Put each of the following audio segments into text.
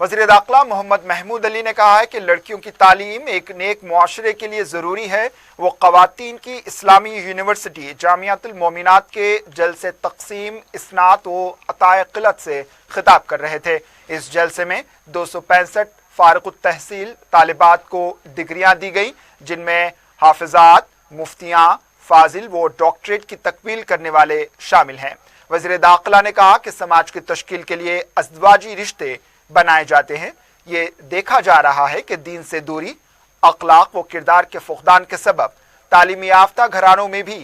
वज़ीर दाखिला मोहम्मद महमूद अली ने कहा है कि लड़कियों की तालीम एक नेक मुआशरे के लिए ज़रूरी है। वो ख़वातीन की इस्लामी यूनिवर्सिटी जामियातुल मोमिनात के जलसे तक़सीम इस्नात व अताए क़िलत से खिताब कर रहे थे। इस जलसे में 265 फ़ारिग़ुत तहसील तालिबात को डिग्रियाँ दी गई, जिनमें हाफ़िज़ात, मुफ्तियाँ, फाजिल व डॉक्टरेट की तकमील करने वाले शामिल हैं। वज़ीर दाखिला ने कहा कि समाज की तश्कील के लिए अज़दवाजी रिश्ते बनाए जाते हैं। ये देखा जा रहा है कि दीन से दूरी, अखलाक व किरदार के फुक़दान के सबब तालीमी याफ्ता घरानों में भी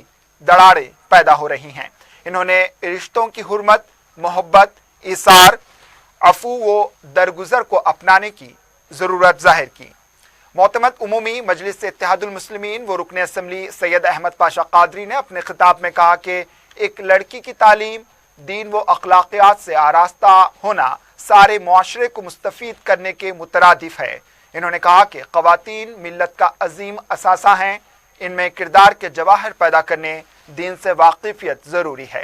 दरारें पैदा हो रही हैं। इन्होंने रिश्तों की हुर्मत, मोहब्बत, इसार, अफू व दरगुजर को अपनाने की ज़रूरत ज़ाहिर की। मोतमद उमूमी मजलिस इत्तेहादुल मुस्लिमीन व रुकन असम्बली सैयद अहमद पाशा कादरी ने अपने खिताब में कहा कि एक लड़की की तालीम, दीन व अखलाकियात से आरास्ता होना सारे मुआशरे को मुस्तफ़ीद करने के मुतरादिफ है। इन्होंने कहा कि ख़वातीन मिल्लत का अजीम असासा हैं। इनमें किरदार के जवाहर पैदा करने, दीन से वाकिफियत ज़रूरी है।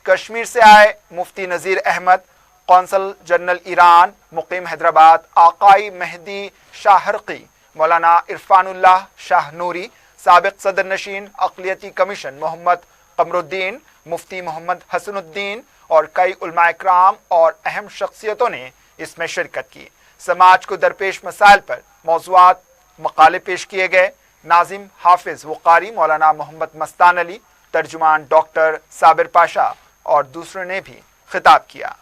कश्मीर से आए मुफ्ती नज़ीर अहमद, कौंसल जनरल ईरान मुकीम हैदराबाद आकाई मेहदी शाहरकी, मौलाना इरफानुल्लाह शाह नूरी, साबिक़ सदर नशीन अक़लियती कमीशन मोहम्मद कमरुद्दीन, मुफ्ती मोहम्मद हसनुद्दीन और कई उलमाए इकराम और अहम शख्सियतों ने इसमें शिरकत की। समाज को दरपेश मसाइल पर मौज़ूआत मकाले पेश किए गए। नाजिम, हाफिज व कारी मौलाना मोहम्मद मस्तान अली, तर्जुमान डॉक्टर साबिर पाशा और दूसरों ने भी खिताब किया।